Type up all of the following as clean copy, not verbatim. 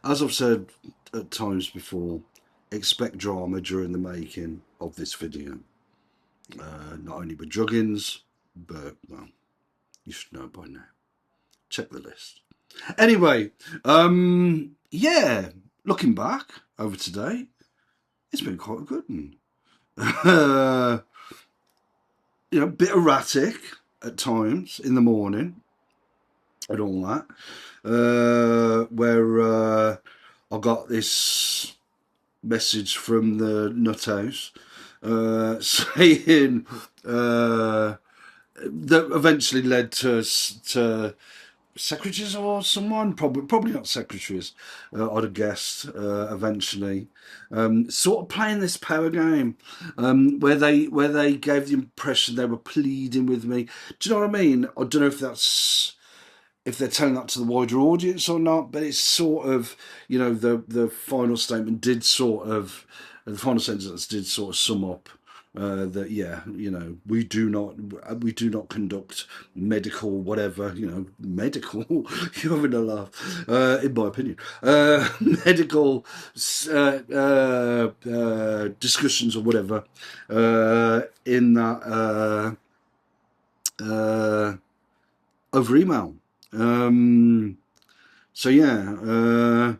as I've said at times before, expect drama during the making of this video. Not only with Juggins, but, well, you should know by now. Check the list. Anyway, yeah, looking back over today, it's been quite a good one. A bit erratic at times in the morning and all that. Where I got this message from the nut house saying that eventually led to secretaries or someone, probably not secretaries, I'd have guessed, eventually, sort of playing this power game, where they gave the impression they were pleading with me. Do you know what I mean? I don't know if they're telling that to the wider audience or not, but it's sort of, the final statement did sort of, the final sentence did sort of sum up that, yeah, we do not conduct medical whatever, medical. You're having a laugh, in my opinion. Medical discussions or whatever in that over email. So yeah,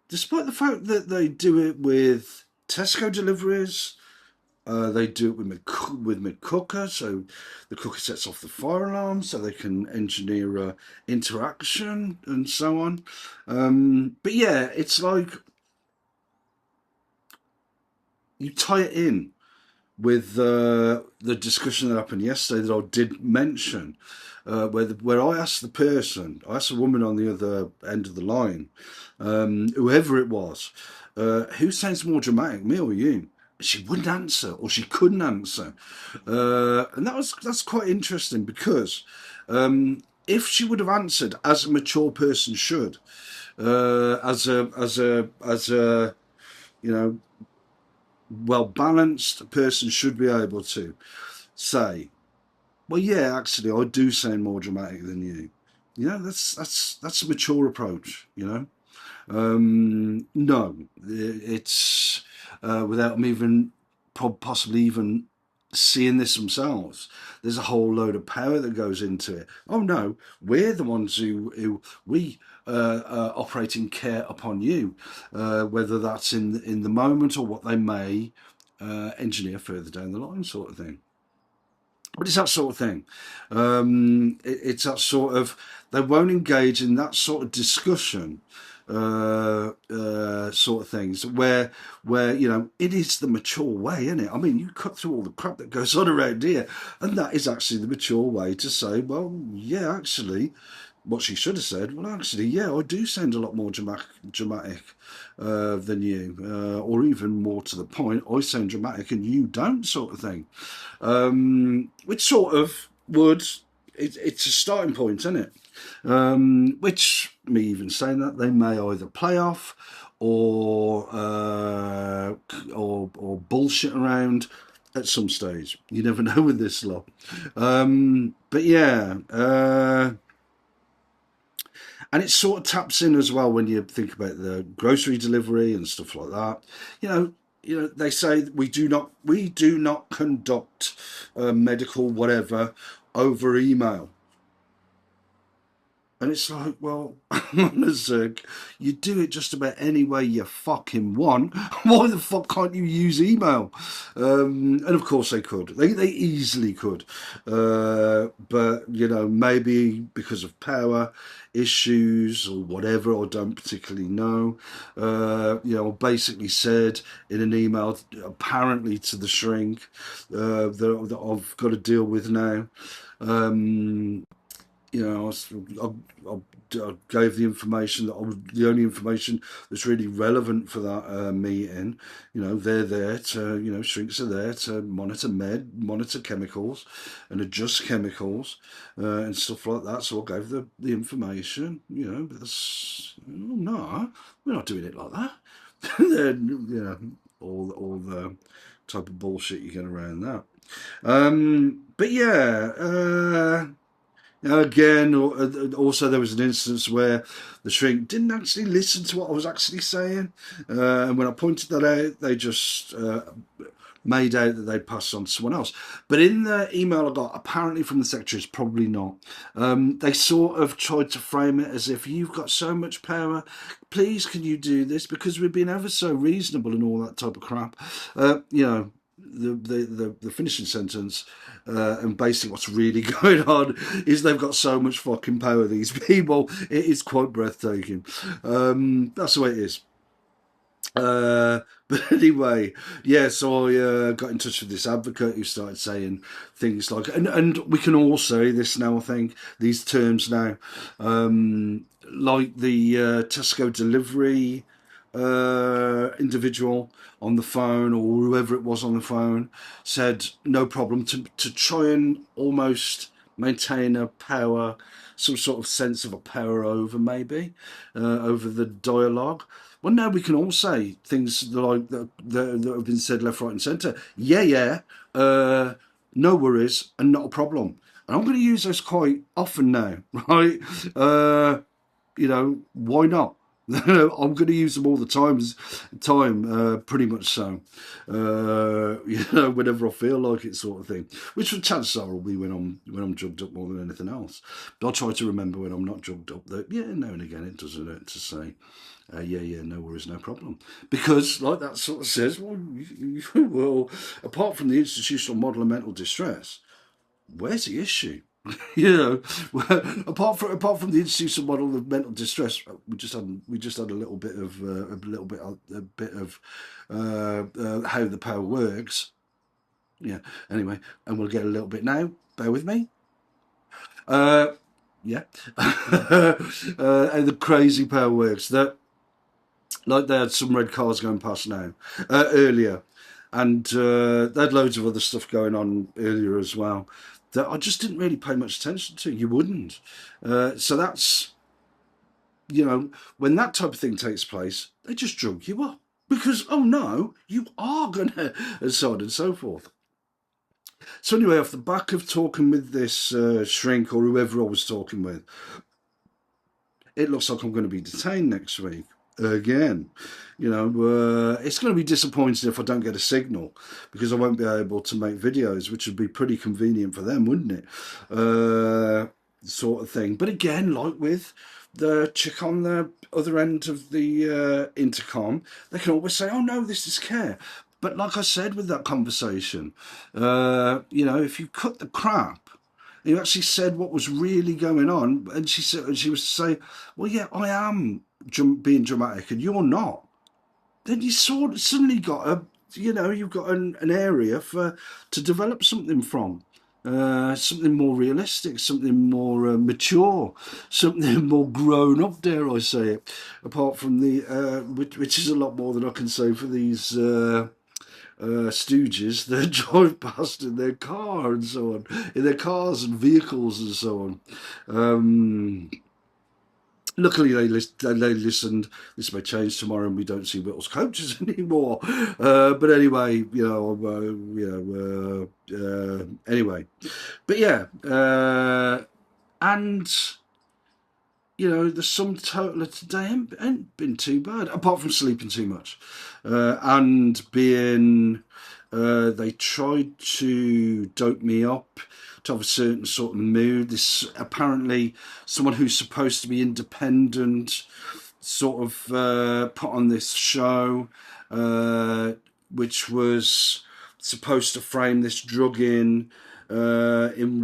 despite the fact that they do it with Tesco deliveries, they do it with mid-cooker, so the cooker sets off the fire alarm so they can engineer interaction and so on. But yeah, it's like you tie it in with the discussion that happened yesterday that I did mention, where I asked I asked a woman on the other end of the line, whoever it was, who sounds more dramatic, me or you? She wouldn't answer, or she couldn't answer, and that's quite interesting because if she would have answered as a mature person should, as a well balanced person should be able to say, well, yeah, actually, I do sound more dramatic than you. That's a mature approach. No, it's without them even possibly even seeing this themselves. There's a whole load of power that goes into it. Oh no, we're the ones who we operate in care upon you, whether that's in the moment or what they may engineer further down the line, sort of thing. But it's that sort of thing. It's that sort of, they won't engage in that sort of discussion, sort of things where it is the mature way, isn't it? I mean, you cut through all the crap that goes on around here, and that is actually the mature way to say, well, yeah, actually, what she should have said, well, actually, yeah, I do sound a lot more dramatic than you, or even more to the point, I sound dramatic and you don't, sort of thing. Which sort of would, it's a starting point, isn't it? Which, me even saying that, they may either play off or bullshit around at some stage. You never know with this lot. But yeah, and it sort of taps in as well when you think about the grocery delivery and stuff like that. They say we do not conduct medical whatever over email. And it's like, well, you do it just about any way you fucking want. Why the fuck can't you use email? And of course they could. They easily could. But, maybe because of power issues or whatever, I don't particularly know. Basically said in an email, apparently to the shrink, that I've got to deal with now. I gave the information the only information that's really relevant for that meeting. They're there to, shrinks are there to monitor chemicals and adjust chemicals and stuff like that. So I gave the information, but that's, no, we're not doing it like that. Then, all the type of bullshit you get around that. But yeah, Again, also there was an instance where the shrink didn't actually listen to what I was actually saying, and when I pointed that out, they just made out that they'd passed on to someone else. But in the email I got, apparently from the secretaries, probably not. They sort of tried to frame it as if you've got so much power, please can you do this, because we've been ever so reasonable and all that type of crap. You know, the finishing sentence and basically what's really going on is they've got so much fucking power, these people. It is quite breathtaking. That's the way it is. But anyway, yeah, so I got in touch with this advocate who started saying things like, and we can all say this now, I think, these terms now, like the Tesco delivery individual on the phone, or whoever it was on the phone, said no problem, to try and almost maintain a power, some sort of sense of a power over, maybe, over the dialogue. Well, now we can all say things like that have been said left, right, and centre. Yeah, yeah, no worries, and not a problem. And I'm going to use those quite often now, right? You know, why not? I'm going to use them all the pretty much so. You know, whenever I feel like it, sort of thing. Which, for chances are, will be when I'm drugged up more than anything else. But I'll try to remember when I'm not drugged up that, yeah, now and again it doesn't hurt to say, yeah, yeah, no worries, no problem. Because, like that sort of says, well, apart from the institutional model of mental distress, where's the issue? You know, apart from the institutional model of mental distress, we just had a little bit of how the power works. Yeah. Anyway, and we'll get a little bit now. Bear with me. Yeah. How the crazy power works. That, like, they had some red cars going past now earlier, and they had loads of other stuff going on earlier as well that I just didn't really pay much attention to. You wouldn't. So that's, you know, when that type of thing takes place, they just drug you up because, oh no, you are gonna, and so on and so forth. So anyway, off the back of talking with this shrink or whoever I was talking with, it looks like I'm going to be detained next week again. You know, it's going to be disappointing if I don't get a signal, because I won't be able to make videos, which would be pretty convenient for them, wouldn't it? Sort of thing. But again, like with the chick on the other end of the intercom, they can always say, oh no, this is care. But like I said with that conversation, you know, if you cut the crap, you actually said what was really going on, and she said, and she was to say, well, yeah, I am being dramatic and you're not. Then you sort of suddenly got a, you know, you've got an area for to develop something from. Something more realistic, something more mature, something more grown up, dare I say it, apart from the, which is a lot more than I can say for these stooges that drive past in their car and so on, in their cars and vehicles and so on. Luckily, they listened. This may change tomorrow, and we don't see Whittle's coaches anymore. But anyway, anyway, but yeah, and you know, the sum total of today ain't been too bad, apart from sleeping too much, and being. They tried to dope me up to have a certain sort of mood. This apparently someone who's supposed to be independent sort of put on this show, which was supposed to frame this drug in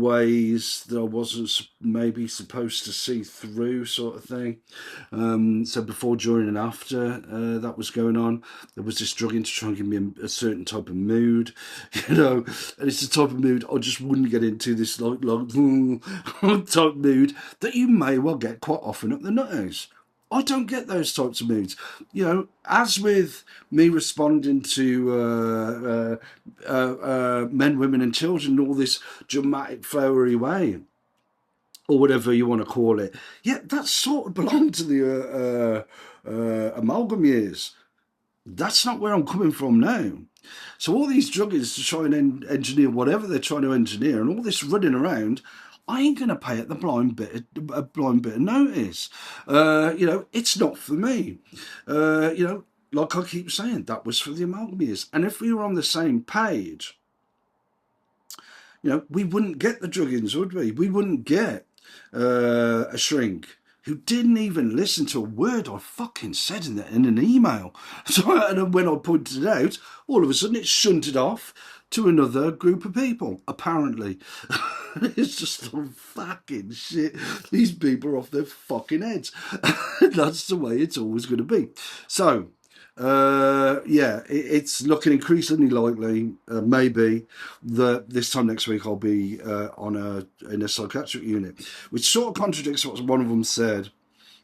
ways that I wasn't maybe supposed to see through, sort of thing. So before, during, and after that was going on, there was this drug in to try and give me a certain type of mood, you know, and it's the type of mood I just wouldn't get into, this like type mood that you may well get quite often at the nut house. I don't get those types of moods. You know, as with me responding to men, women, and children in all this dramatic, flowery way, or whatever you want to call it. Yeah, that sort of belonged to the amalgam years. That's not where I'm coming from now. So all these druggies to try and engineer whatever they're trying to engineer, and all this running around, I ain't going to pay it a blind bit of notice. It's not for me. Like I keep saying, that was for the amalgamiers. And if we were on the same page, we wouldn't get the Juggins, would we? We wouldn't get a shrink who didn't even listen to a word I fucking said in an email. So and when I pointed it out, all of a sudden it shunted off to another group of people, apparently. It's just all fucking shit. These people are off their fucking heads. That's the way it's always going to be. So, it's looking increasingly likely, maybe, that this time next week I'll be in a psychiatric unit, which sort of contradicts what one of them said.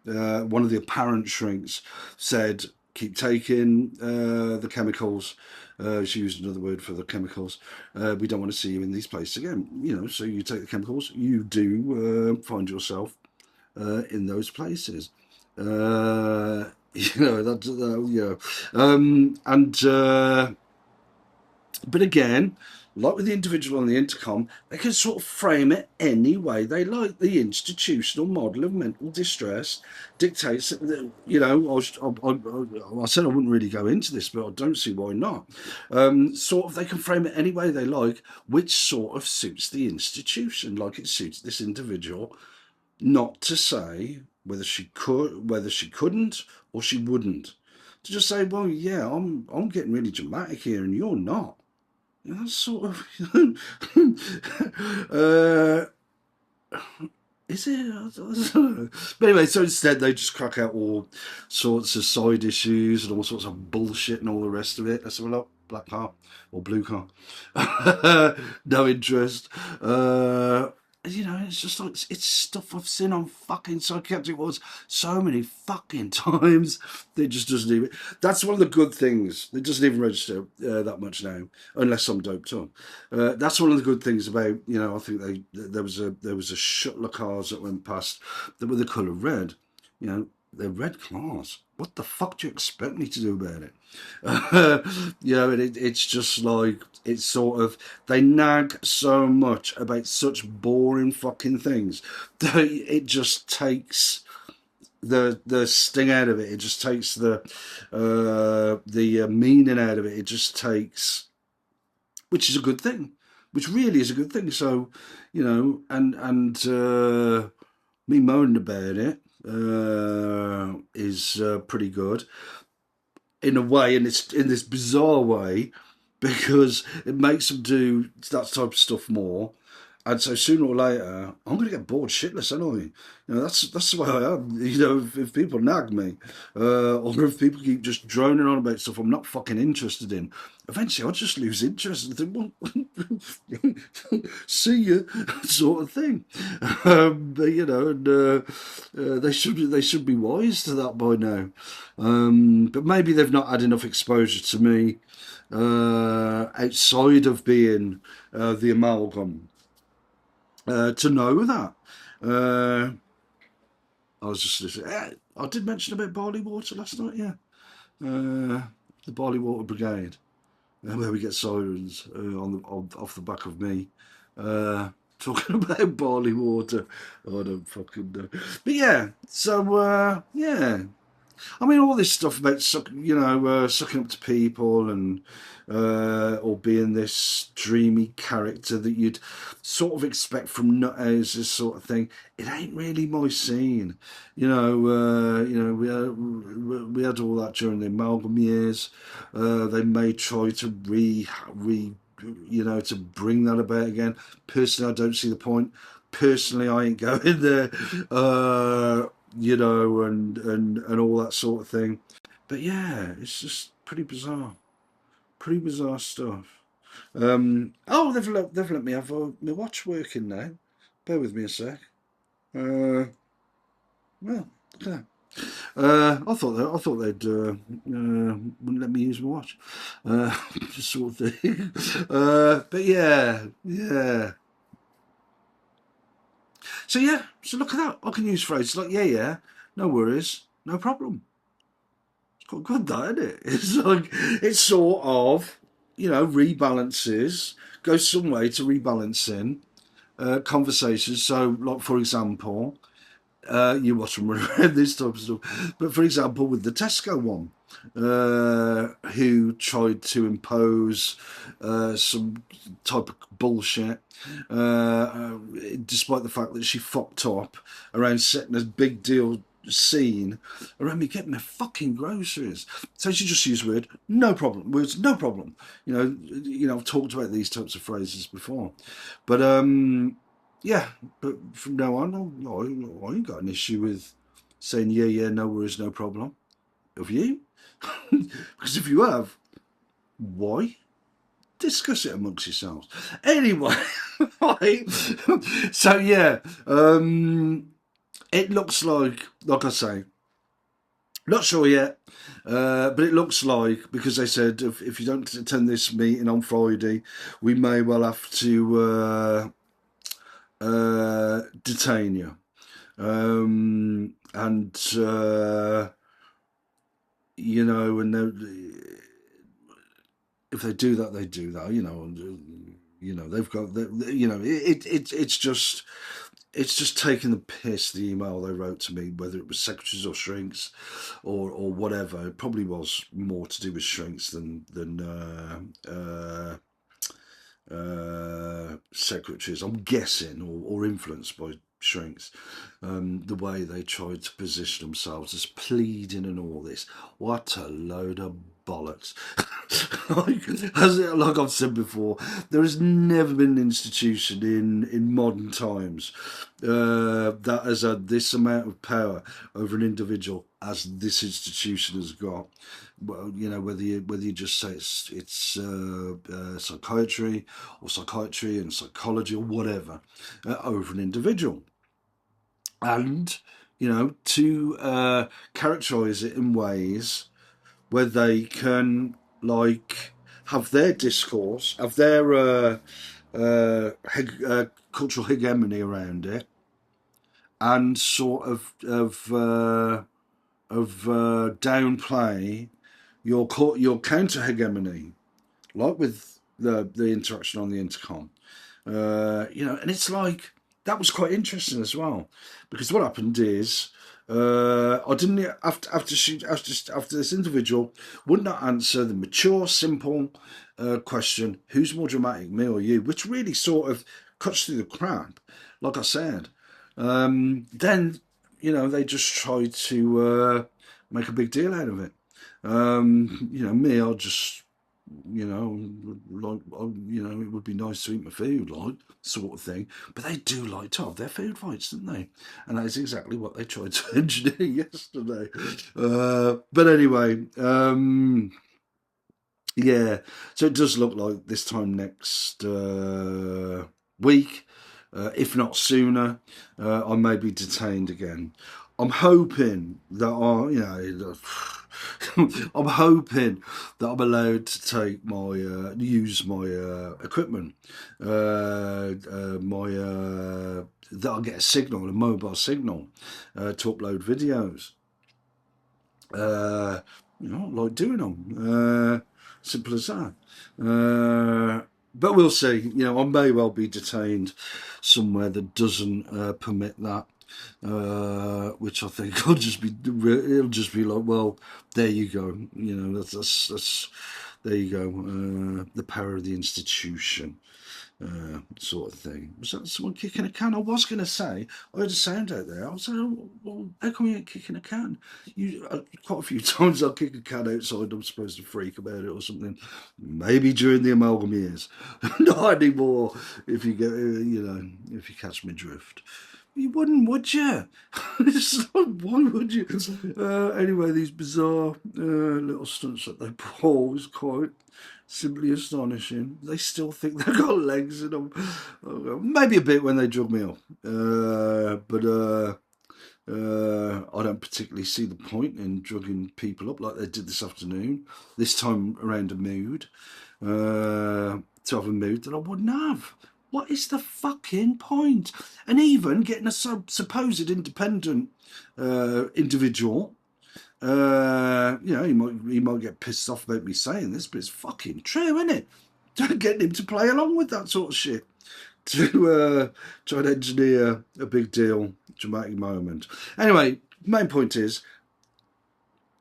One of the apparent shrinks said, keep taking the chemicals. She used another word for the chemicals. We don't want to see you in these places again. So you take the chemicals, you do find yourself in those places. But again, like with the individual on the intercom, they can sort of frame it any way they like. The institutional model of mental distress dictates that, I said I wouldn't really go into this, but I don't see why not. They can frame it any way they like, which sort of suits the institution, like it suits this individual, not to say whether she couldn't, or she wouldn't. To just say, well, yeah, I'm getting really dramatic here, and you're not. That's sort of, is it? I don't know. But anyway, so instead they just crack out all sorts of side issues and all sorts of bullshit and all the rest of it. Let's have a look. Black car or blue car. No interest. It's just like, it's stuff I've seen on fucking psychiatric wards so many fucking times. It just doesn't even. That's one of the good things. It doesn't even register that much now, unless I'm doped up. That's one of the good things about. I think there was a shuttle of cars that went past that were the colour red. They're red cars. What the fuck do you expect me to do about it? It's just like, it's sort of, they nag so much about such boring fucking things that it just takes the sting out of it. It just takes the meaning out of it. It just takes, which is a good thing, which really is a good thing. So, and me moaning about it is pretty good in a way, and it's in this bizarre way, because it makes them do that type of stuff more. And so sooner or later, I'm going to get bored shitless, aren't I? That's the way I am. If people nag me, or if people keep just droning on about stuff I'm not fucking interested in, eventually I'll just lose interest and think, well, see you, sort of thing. They should be wise to that by now. But maybe they've not had enough exposure to me outside of being the amalgam. To know that. I was just listening. I did mention about barley water last night, yeah. The Barley Water Brigade, where we get sirens off the back of me. Talking about barley water. I don't fucking know. But yeah, so, yeah. I mean, all this stuff about sucking up to people and or being this dreamy character that you'd sort of expect from nutthouses, this sort of thing. It ain't really my scene. We had all that during the amalgam years. They may try to to bring that about again. Personally, I don't see the point. Personally, I ain't going there. And all that sort of thing. But yeah, it's just pretty bizarre stuff. They've let me have my watch working now. Bear with me a sec. Well, look at that. I thought they'd wouldn't let me use my watch, just sort of thing. But yeah. So look at that. I can use phrases like yeah, no worries, no problem. It's quite good, that, isn't it? It's like, it's sort of, rebalances, goes some way to rebalancing conversations. So, like for example, you watch them around this type of stuff. But for example, with the Tesco one, who tried to impose some type of bullshit, despite the fact that she fucked up around setting a big deal scene around me getting my fucking groceries. So she just used word, no problem. Words, no problem. I've talked about these types of phrases before, but yeah. But from now on, I ain't got an issue with saying yeah, no worries, no problem. Have you? Because if you have, why? Discuss it amongst yourselves. Anyway, right. So yeah, it looks like I say, not sure yet, but it looks like, because they said if you don't attend this meeting on Friday, we may well have to detain you. And and if they do that, they do that. They've got it's just taking the piss. The email they wrote to me, whether it was secretaries or shrinks, or whatever, it probably was more to do with shrinks than secretaries, I'm guessing, or influenced by shrinks. The way they tried to position themselves as pleading and all this. What a load of bollocks. like I've said before, there has never been an institution in modern times that has had this amount of power over an individual as this institution has got. Well, whether you just say it's psychiatry and psychology or whatever over an individual, and to characterize it in ways where they can have their discourse, have their cultural hegemony around it, and sort of downplay your counter hegemony, like with the interaction on the intercom. And it's like that was quite interesting as well, because what happened is I didn't after this individual would not answer the mature, simple question: who's more dramatic, me or you? Which really sort of cuts through the crap. Like I said, then they just tried to make a big deal out of it. Me, I'll just it would be nice to eat my food, like, sort of thing. But they do like to have their food fights, don't they? And that is exactly what they tried to engineer yesterday. But anyway, yeah. So it does look like this time next week, if not sooner, I may be detained again. I'm hoping that I'm hoping that I'm allowed to take use my equipment, that I'll get a signal, a mobile signal, to upload videos. Like doing them. Simple as that. But we'll see. I may well be detained somewhere that doesn't permit that. Which I think it'll just be like, well, there you go. That's there you go. The power of the institution. Sort of thing. Was that someone kicking a can? I was going to say, I heard a sound out there. I was like, well, how come you ain't kicking a can? Quite a few times I'll kick a can outside. I'm supposed to freak about it or something. Maybe during the amalgam years. Not anymore, if you get, if you catch me drift. You wouldn't, would you? Why would you? Anyway, these bizarre little stunts that they pull was quite simply astonishing. They still think they've got legs in them. Maybe a bit when they drug me up. But I don't particularly see the point in drugging people up like they did this afternoon. This time around a mood. To have a mood that I wouldn't have. What is the fucking point? And even getting a supposed independent individual, he might get pissed off about me saying this, but it's fucking true, isn't it? Getting him to play along with that sort of shit. to try and engineer a big deal, dramatic moment. Anyway, main point is,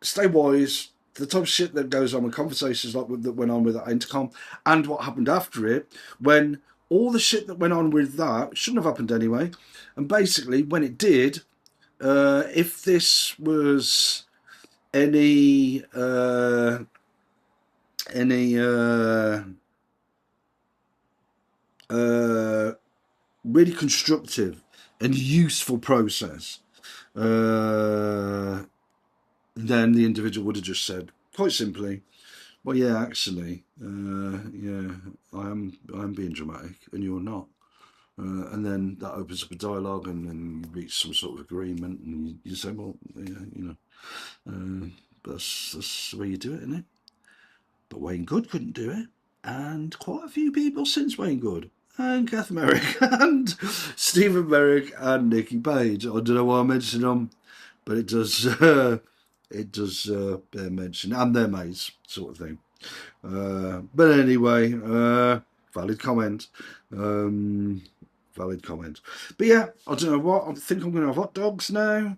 stay wise. The type of shit that goes on with conversations like that went on with that intercom, and what happened after it, when all the shit that went on with that shouldn't have happened anyway. And basically, when it did, if this was any really constructive and useful process, then the individual would have just said, quite simply, well, yeah, actually, yeah, I'm being dramatic, and you're not. And then that opens up a dialogue, and then you reach some sort of agreement, and you say, well, yeah, that's the way you do it, isn't it? But Wayne Good couldn't do it, and quite a few people since Wayne Good, and Kath Merrick, and Stephen Merrick, and Nicky Page. I don't know why I mentioned them, but it does bear mention, and their mates, sort of thing. But anyway, valid comment. Valid comment. But yeah, I don't know what. I think I'm going to have hot dogs now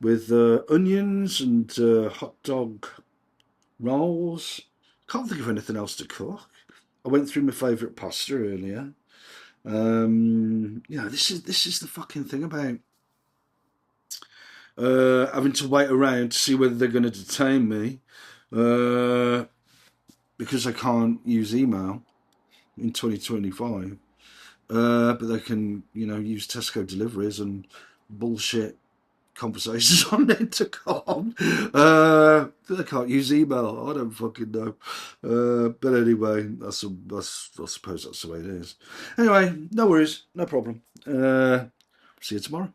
with onions and hot dog rolls. Can't think of anything else to cook. I went through my favourite pasta earlier. This is the fucking thing about having to wait around to see whether they're going to detain me because I can't use email in 2025. But they can, use Tesco deliveries and bullshit conversations on intercom. They can't use email. I don't fucking know. But anyway, I suppose that's the way it is. Anyway, no worries, no problem. See you tomorrow.